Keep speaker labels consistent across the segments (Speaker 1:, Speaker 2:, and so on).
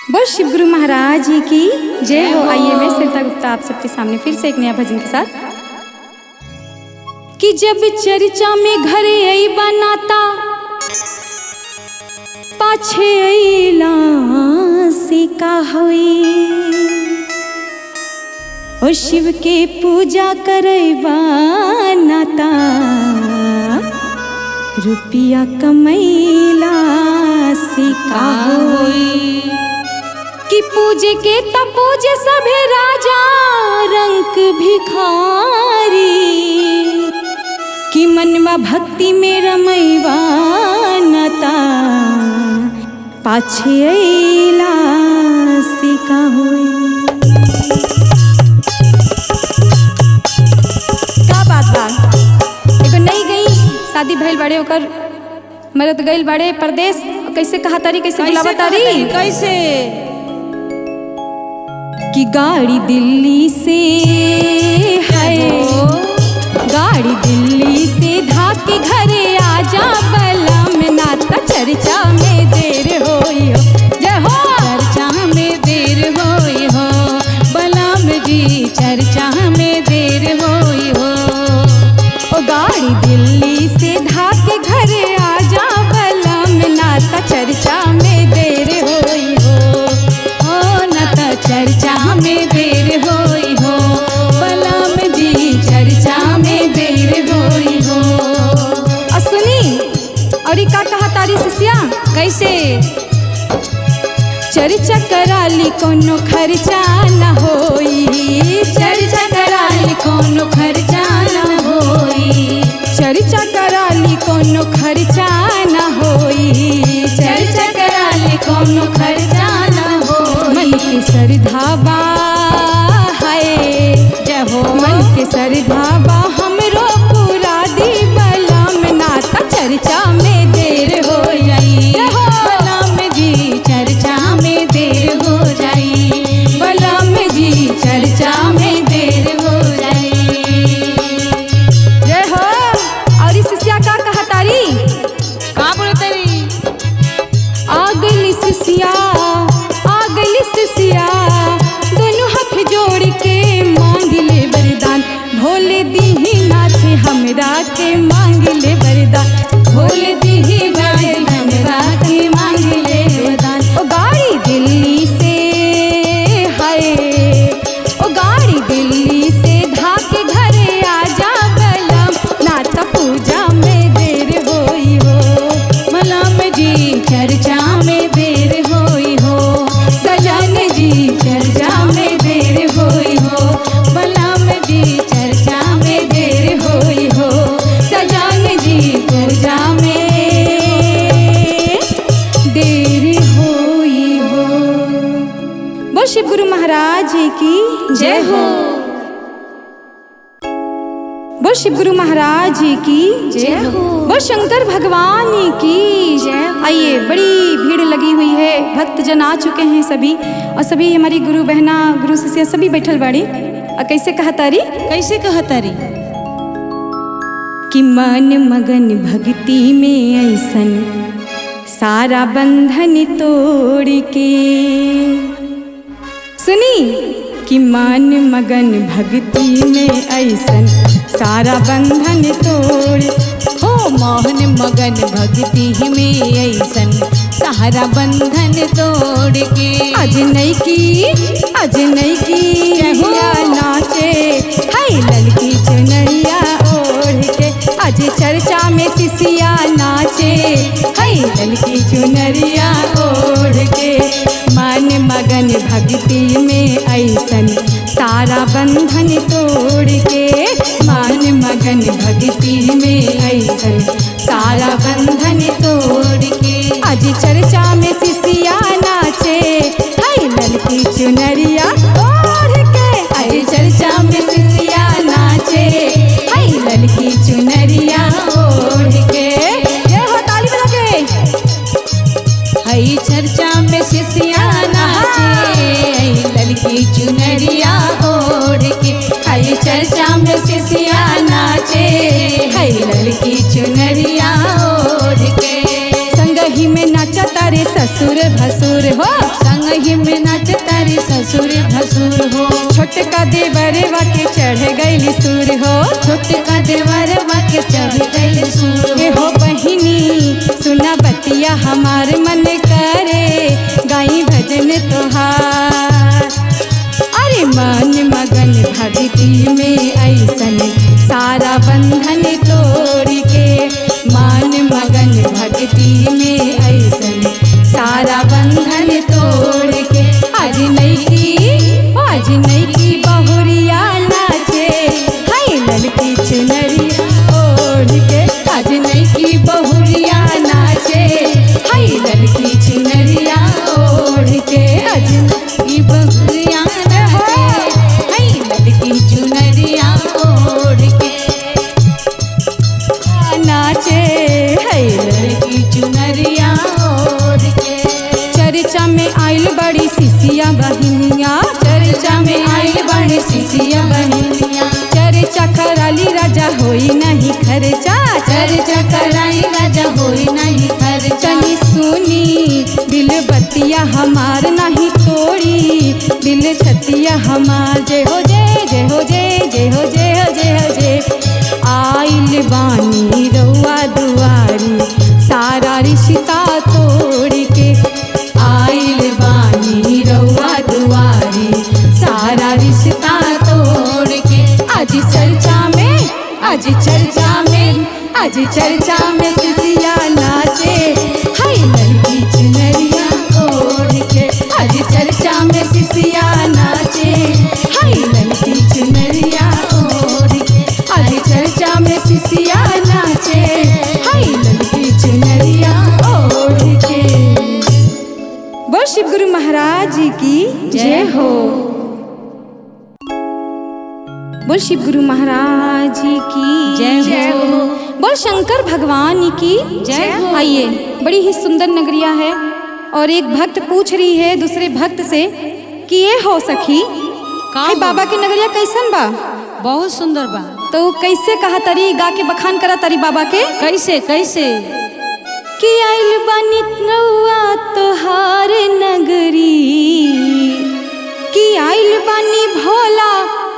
Speaker 1: बोल शिव गुरु महाराज जी की जय हो। आइए मैं सरिता गुप्ता आप सबके सामने फिर से एक नया भजन के साथ। कि जब चर्चा में घरे आई बनाता पाछे अइला से का होई, और शिव के पूजा करे बनाता रुपया कमैला से का होई। कि पूजे के तब पूजे सभे राजा रंग भिखारी, कि मनवा भक्ति में रमैवा नता पाछे अइला से का होई। का बात बा, एगो नहीं गई शादी भइल बड़े ओकर मरद गइल बड़े परदेश, कैसे कहा तारी कैसे बुलावा तारी
Speaker 2: कैसे
Speaker 1: कि गाड़ी दिल्ली से है, गाड़ी दिल्ली से धाके घरे आजा बलम नाता चर्चा में देर होई हो। जय हो
Speaker 2: चर्चा में देर होई हो, बलम जी चर्चा में देर होई हो।
Speaker 1: ओ गाड़ी दिल्ली से धाके घरे आजा बलम नाता चर्चा में देर होई हो।
Speaker 2: ओ नाता चर्चा में देर होई हो, बलम जी चर्चा में देर होई हो।
Speaker 1: सुनी और का कहा तारी शिष्या
Speaker 2: कैसे
Speaker 1: चर्चा कराली कोनो खर्चा न होई,
Speaker 2: चर्चा कराली कोनो खर्चा न होई,
Speaker 1: चर्चा कराली कोनो खर्चा न होई,
Speaker 2: चर्चा कराली कोनो खर्चा न होई।
Speaker 1: मन के सरधाबा है
Speaker 2: जय हो,
Speaker 1: मन के सरधाबा हमरो पूरा दी बलम नाता चर्चा में देर हो जाई।
Speaker 2: बलम जी चर्चा में देर हो जाई, बलम जी चर्चा में देर हो जाई।
Speaker 1: जय हो। और इस शिष्या का कहा तारी
Speaker 2: का बोलो तारी
Speaker 1: आ गई शिष्या, आ गई शिष्या दोनों हाथ जोड़ के मांग ले वरदान, भोले दीही नाथ हमरा के मांग ले वरदान,
Speaker 2: भोले दीही वरदान हमरा के मांग ले वरदान।
Speaker 1: ओ गाड़ी दिल्ली से है, ओ गाड़ी दिल्ली से धाके घरे आजा बलम नाता पूजा में देर होई हो।
Speaker 2: बलम जी चर्चा में देर होई हो, सजन जी चर्चा में देर होई हो। बलम जी चर्चा में देर होई हो, सजन जी पूजा में
Speaker 1: देर होई हो। बोल शिव गुरु महाराज जी की
Speaker 2: जय हो।
Speaker 1: बोल शिव गुरु महाराज जी की
Speaker 2: जय हो।
Speaker 1: बोल शंकर भगवान की जय। आइए बड़ी भीड़ लगी हुई है, भक्त जन आ चुके हैं सभी, और सभी हमारी गुरु बहना गुरु शिष्या सभी बैठल बाड़ी। और कैसे कहा तारी
Speaker 2: कैसे कहा तारी
Speaker 1: कि मन मगन भक्ति में ऐसन सारा बंधन तोड़ के। सुनी कि मन मगन भक्ति में ऐसन सारा बंधन तोड़,
Speaker 2: हो मोहन मगन भक्ति में ऐसन सहारा बंधन तोड़ के।
Speaker 1: आज नहीं की रहिया नाचे हाय ललकी चुनरिया ओढ़ के, आज चर्चा में शिष्या नाचे हाय ललकी चुनरिया ओढ़ के। मन मगन भक्ति में ऐसन सारा बंधन तोड़ के, मन मगन भक्ति में ऐसन सारा बंधन तोड़ के। आज चर्चा में शिष्या नाचे हाय ललकी चुनरिया ओढ़ के,
Speaker 2: आज चर्चा में शिष्या नाचे
Speaker 1: हाय ललकी चुनरिया ओढ़ के। ये हो ताली बजा के।
Speaker 2: हई चर्चा में शिष्या नाचे ललकी चुनरिया ओढ़ के। हई चर्चा में शिष्या नाचे
Speaker 1: हाय ललकी
Speaker 2: चुनरिया ओढ़ के।
Speaker 1: संगही में नाचा तारी तारे ससुर भसुर हो,
Speaker 2: संग ही में नाच तारे ससुर भसुर हो।
Speaker 1: छोटका देवरवा के चढ़ गइली सुर हो,
Speaker 2: छोटका देवरवा के चढ़ गइल सुर
Speaker 1: हे हो बहिनी सुना बतिया हमार मन करे गाई भजन तोहार। अरे मन मगन भक्ति में ऐसन सारा बंधन तोड़ के, मन मगन भक्ति में ऐसन सारा बंधन तोड़ के। आज नैकी बहुरिया नाचे हाय ललकी चुनरिया ओढ़ के, आज नैकी बहुरिया नाचे हाय ललकी चुनरिया ओढ़ के। आज
Speaker 2: की बहुरिया लड़की चुनरिया ओढ़ के
Speaker 1: नाचे हाय
Speaker 2: लड़की चुनरिया ओढ़ के।
Speaker 1: चर्चा में आइल बड़ी सिसिया बहिनिया,
Speaker 2: चर्चा में आइल बड़ी सिसिया बहिनिया,
Speaker 1: चर्चा कराली राजा होई नहीं खर्चा,
Speaker 2: चर्चा कराई राजा होई नहीं खर्चा।
Speaker 1: चनी सुनी दिल बतिया हमार नहीं तोड़ी, दिल छतिया हमार जय हो जय जय हो जय जय हो जय हो जय हो जय। आइल बानी रउआ दुआरी सारा रिश्ता तोड़ के,
Speaker 2: आइल बानी रउआ दुआरी सारा रिश्ता तोड़ के।
Speaker 1: आज चर्चा में सिसिया नाचे हाय ललकी चुनरिया ओढ़ के। आज चर्चा में सिसिया नाचे हाय ललकी चुनरिया ओढ़ के। आज चर्चा में सिसिया नाचे हाय ललकी चुनरिया ओढ़ के। बोल शिव गुरु महाराज जी की जय हो। बोल शिव गुरु महाराज जी की
Speaker 2: जय हो।
Speaker 1: बोल शंकर भगवान की
Speaker 2: जय हो।
Speaker 1: आइए, बड़ी ही सुंदर नगरिया है और एक भक्त पूछ रही है दूसरे भक्त से कि ये हो सखी हाय बाबा की नगरिया कैसन बा?
Speaker 2: बहुत सुंदर बा।
Speaker 1: तो कैसे कहा तरी गा के बखान करा तरी बाबा के?
Speaker 2: कैसे कैसे
Speaker 1: कि आइल बानी नौआ तोहार नगरी, कि आइल बानी भोला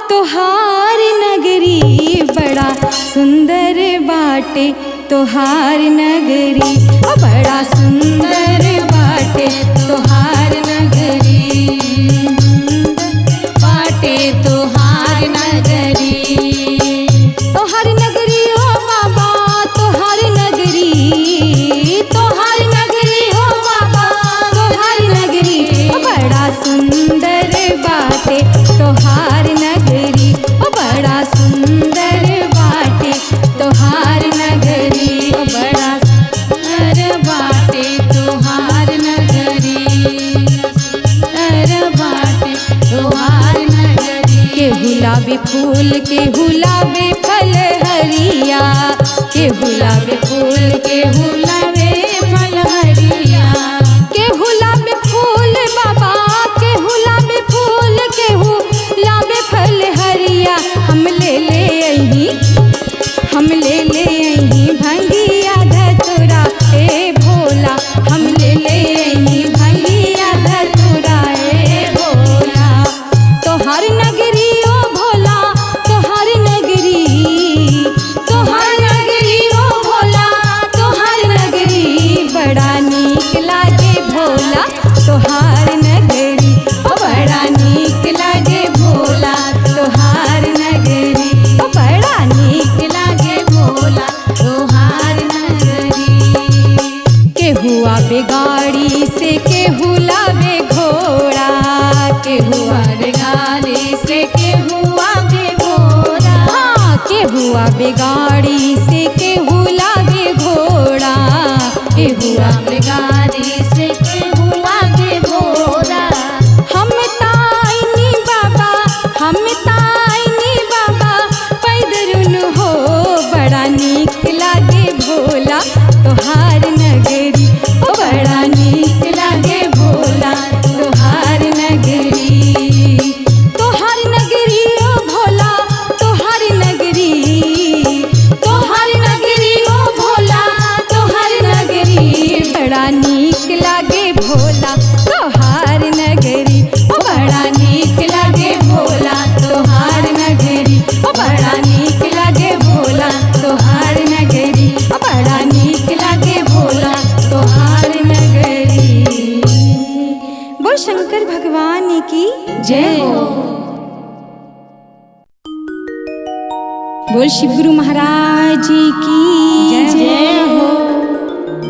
Speaker 1: तोहार नगरी, बड़ा सुंदर बाटे तोहार नगरी, बड़ा सुंदर बाटे तोहार नगरी,
Speaker 2: बाटे तोहार नगरी।
Speaker 1: तोहार नगरी हो बाबा तोहार नगरी, तोहार नगरी हो बाबा तोहार नगरी, बड़ा सुंदर बाटे तोहार नगरी, बड़ा सुंदर बाटे तोहार नगरी,
Speaker 2: बड़ा सुंदर बाटे तोहार नगरी, सुंदर बाटे तोहार नगरी।
Speaker 1: के गुलाबी फूल के गुलाबी फल हरिया, के गुलाबी फूल के
Speaker 2: गुलाबे फल हरिया,
Speaker 1: के गुलाबी फूल बाबा के गुलाबी फूल के गुलाबी फल हरिया। हम ले अही भंगिया धतुरा ए भोला, हम ले अही भंगिया धतुरा ए भोला। तोहार नगरी ओ भोला तोहार नगरी, तोहार नगरी ओ भोला तोहार नगरी, बड़ा नीक लागे भोला तोहार नगरी, बड़ा नीक लागे भोला तोहार नगरी, बड़ा नीक लागे भोला
Speaker 2: तोहार नगरी।
Speaker 1: के हुआ बेगाड़ी से के हुलावे घोड़ा, के हुआ
Speaker 2: गाड़ी से के हुआ बेघोड़ा,
Speaker 1: हाँ के हुआ बेगाड़ी से के हुलावे घोड़ा, के हुआ
Speaker 2: गाड़ी से के हुआ बेघोड़ा,
Speaker 1: शंकर भगवान की
Speaker 2: जय हो।
Speaker 1: बोल शिव गुरु महाराज की
Speaker 2: जय हो।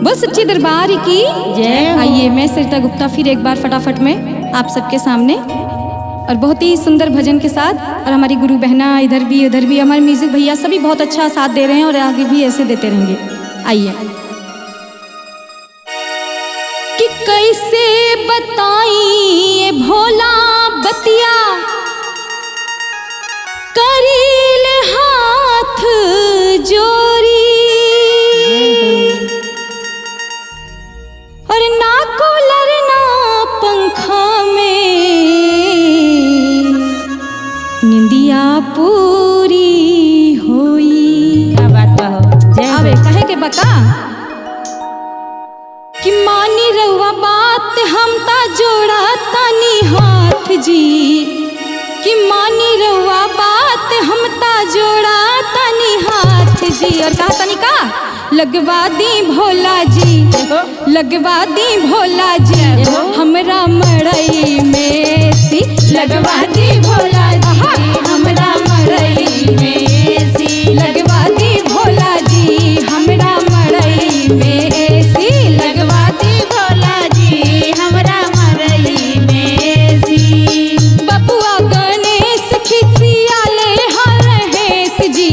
Speaker 1: बोल सच्चे दरबार की
Speaker 2: जय हो।
Speaker 1: आइए मैं सरिता गुप्ता फिर एक बार फटाफट में आप सबके सामने और बहुत ही सुंदर भजन के साथ, और हमारी गुरु बहना इधर भी उधर भी, हमारे म्यूजिक भैया सभी बहुत अच्छा साथ दे रहे हैं और आगे भी ऐसे देते रहेंगे। आइए। कि कैसे बताइए भोला बतिया, करील हाथ जोरी, और ना कूलर ना पंखा में निंदिया पूरी होई।
Speaker 2: क्या बात बा हो। जय
Speaker 1: आवे
Speaker 2: हो।
Speaker 1: कहे के बका कि मानी रउआ बात हम ता जोड़ा तानी हाथ जी, कि मानी रउआ बात हम ता जोड़ा तानी हाथ जी, और कहा तनी का लगवा दी भोला जी, लगवा दी भोला जी हमरा मड़ई में सी, लगवा दी भोला जी हमरा मड़ई में सी, लगवा दी भोला जी हमरा मड़ई में सी, लगवा दी
Speaker 2: भोला जी हमरा मरई में सी।
Speaker 1: बबुआ गणेश खिसियाले हरहेश जी,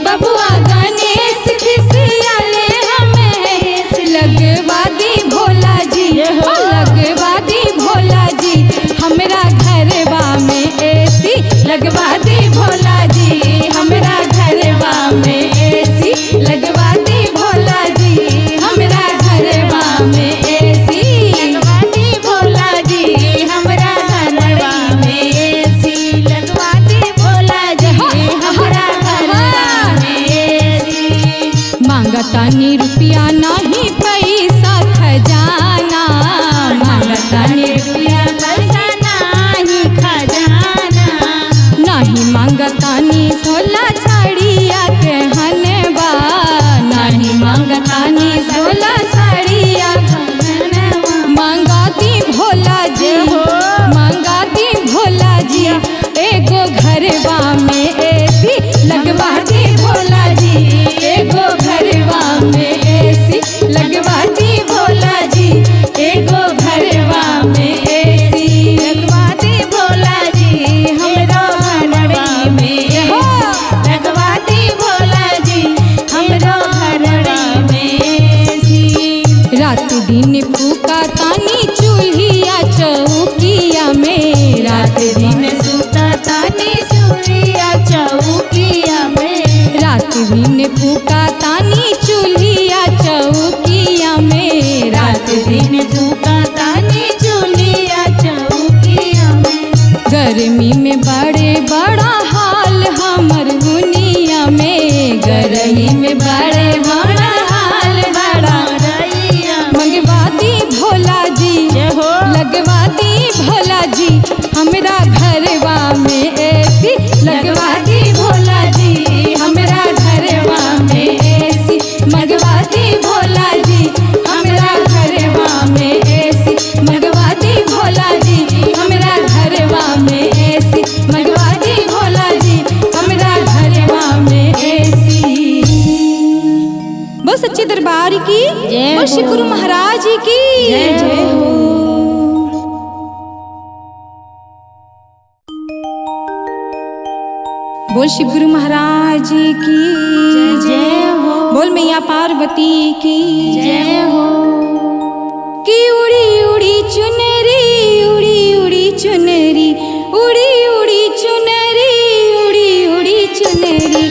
Speaker 1: बबुआ गणेश खिसियाले हमेश, लगवा दी भोला जी लगवा दी भोला जी हमरा घरवा में एसी, लगवा दी भोला जी हमरा घरवा में एसी, लगवा दी भोला जी हमरा घरवा में एसी,
Speaker 2: लगवा दी भोला जी हमरा घरवा में सी, लगवा दी भोला जी हमरा घरवा में सी।
Speaker 1: मांगतानी रुपया नहीं पैसा खजाना, मांगतानी रुपया
Speaker 2: पैसा नाही खजाना,
Speaker 1: नहीं मांगतानी सोला साड़िया के हनवा, नहीं मांगतानी सोला साड़िया मांगाती भोला जी, मांगाती भोला जी एगो घरवा में एसी, लगवा दी भोला जी एगो घरवा में एसी, लगवा दी भोला जी एगो घरवा में एसी,
Speaker 2: लगवा दी भोला जी हमरो घरवा में
Speaker 1: हो।
Speaker 2: लगवा दी भोला जी हमरो घरवा में सी।
Speaker 1: रात दिन फूका तानी चूल्हिया चौकिया में, रात दिन
Speaker 2: सुता तानी सूर्या चौकिया में,
Speaker 1: रात दिन फूका तानी चूल्हिया चौकिया में, रात
Speaker 2: दिन झुका तानी चूलिया चौकिया में,
Speaker 1: गर्मी में बड़े बड़ा हाल हमर दुनिया में, गर्मी में बड़े बड़ा हाल बड़ा,
Speaker 2: रैया
Speaker 1: मंगवा दी भोला जी
Speaker 2: हो।
Speaker 1: लगवा दी भोला जी हमरा घरवा में एसी, लगवा दी भोला जी हमरा घरवा में एसी, मंगवा दी भोला जी हमरा घरवा में एसी, मंगवा दी भोला जी हमरा घरवा में एसी, मंगवा दी भोला जी हमरा घरवा में एसी। बहुत सच्चे दरबार की
Speaker 2: जय
Speaker 1: और शिव गुरु महाराज की
Speaker 2: जय हो।
Speaker 1: बोल शिव गुरु महाराज की
Speaker 2: जय हो।
Speaker 1: बोल मैया पार्वती की
Speaker 2: जय हो।
Speaker 1: कि उड़ी उड़ी चुनरी, उड़ी उड़ी चुनरी, उड़ी उड़ी चुनरी, उड़ी उड़ी चुनरी,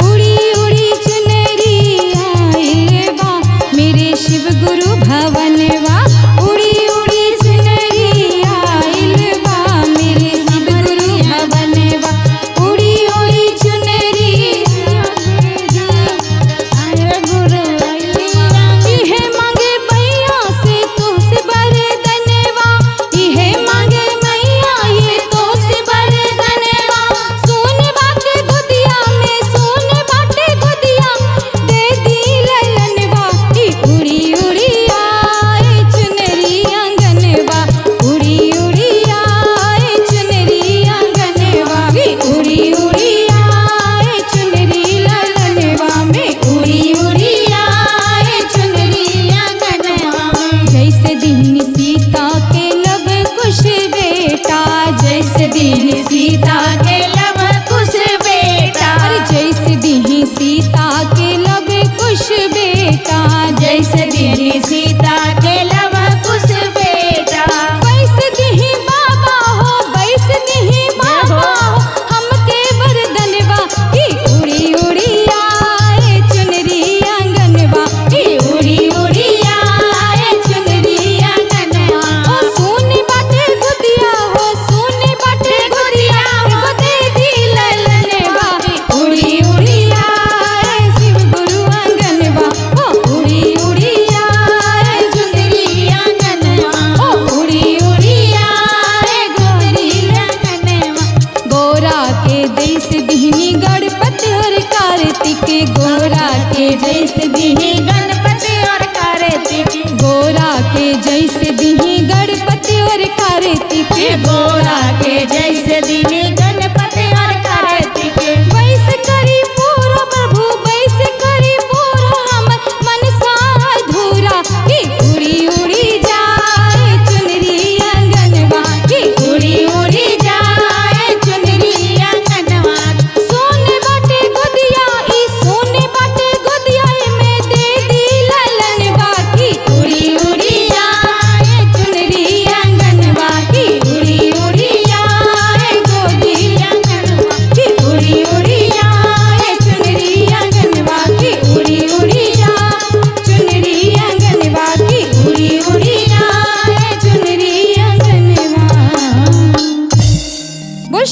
Speaker 1: उड़ी उड़ी चुनरी आइल बा मेरे शिव गुरु भवनवा, उड़ी उड़ी चुनरी आइल बा मेरे शिव गुरु भवनवा, उड़ी उड़ी चुनरी
Speaker 2: आय गुरु
Speaker 1: इहे मांगे भैया से तुझसे वरदान,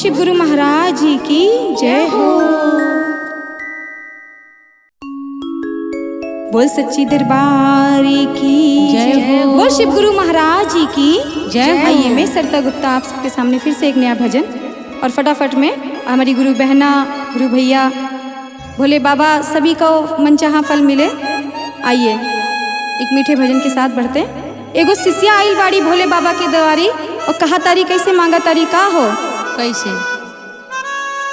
Speaker 1: शिव गुरु महाराज जी की जय हो। बोल सच्ची दरबार की
Speaker 2: जय हो।
Speaker 1: बोल शिव गुरु महाराज जी की
Speaker 2: जय हो।
Speaker 1: आइए मैं सरिता गुप्ता आप सबके सामने फिर से एक नया भजन और फटाफट में हमारी गुरु बहना गुरु भैया भोले बाबा सभी को मनचाहा फल मिले। आइए एक मीठे भजन के साथ बढ़ते हैं। एगो शिष्या आइल बाड़ी भोले बाबा के दवारी और कहा तारी कैसे मांगा तारी का हो
Speaker 2: कैसे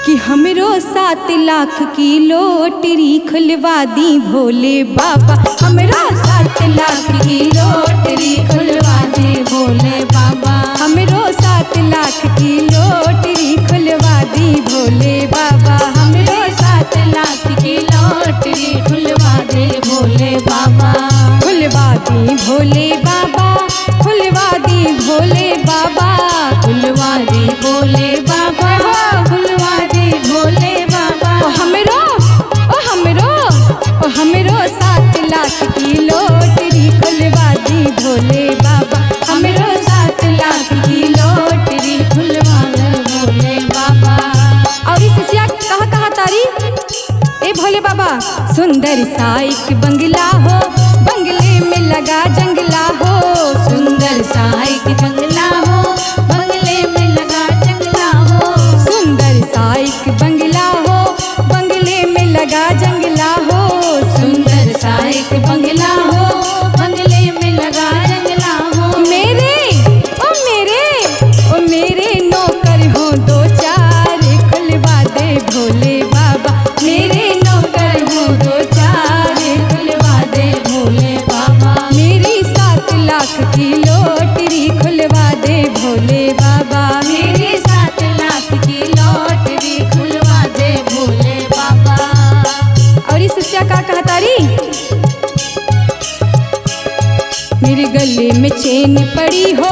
Speaker 1: कि हमरो 7 लाख की लॉटरी खुलवा दी भोले बाबा, हमरो 7 लाख की लॉटरी खुलवा दे भोले बाबा, हमरो 7 लाख की लॉटरी खुलवा दी भोले बाबा, हमरो 7 लाख की लॉटरी खुलवा दे भोले बाबा, खुलवा दी भोले बाबा, खुलवा दी भोले बाबा, खुलवा दी भोले बाबा, खुलवा दी भोले बाबा, ओ हमरो 7 लाख की लॉटरी खुलवा दी भोले बाबा, हमरो 7 लाख की लॉटरी खुलवा दे भोले बाबा। और इस शिष्या कहा तारी ए भोले बाबा, सुंदर सा एक बंगला हो, बंगले में लगा जंगला हो, सुंदर सा एक बंगला हो, बंगले में लगा जंगला हो, सुंदर सा एक बंगला हो, बंगले में लगा जंगला हो, सुंदर सा एक बंगला हो, बंगले में लगा जंगला हो, मेरे नौकर हो 2-4 खुलवा दे भोले बाबा, मेरे नौकर हो 2-4 खुलवा दे भोले बाबा, मेरी 7 लाख की लॉटरी खुलवा दे भोले बाबा, मेरी 7 लाख की लॉटरी खुलवा दे भोले बाबा। और इस शिष्या का कहता री मेरे गले में चेन पड़ी हो,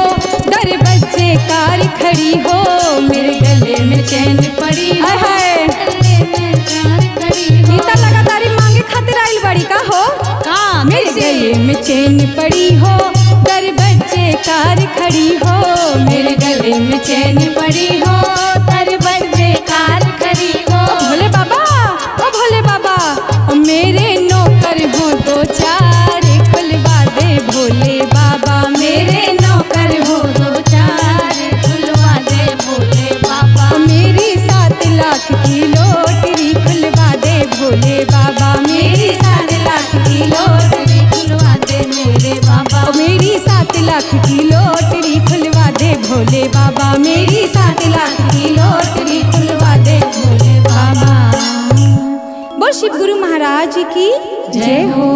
Speaker 1: डर बच्चे कार खड़ी हो, मेरे गले में चेन पड़ी हो, गले में कार खड़ी हो, इतना लगातार मांगे खातिर आइल बड़ी का हो का, मेरे गले में चेन पड़ी हो, डर बच्चे कार खड़ी हो, मेरे गले में चेन पड़ी हो, डर बच्चे कार खड़ी हो, भोले बाबा ओ भोले बाबा, मेरे नौकर हो 2-4 खुलवा दे भोले बाबा, मेरे नौकर हो 2-4 खुलवा दे भोले बाबा, मेरी 7 लाख की लॉटरी खुलवा दे भोले बाबा, मेरी 7 लाख की लॉटरी खुलवा दे मेरे बाबा, मेरी 7 लाख की लॉटरी खुलवा दे भोले बाबा, मेरी 7 लाख की लॉटरी खुलवा दे भोले बाबा। बोल शिव गुरु महाराज की जय हो।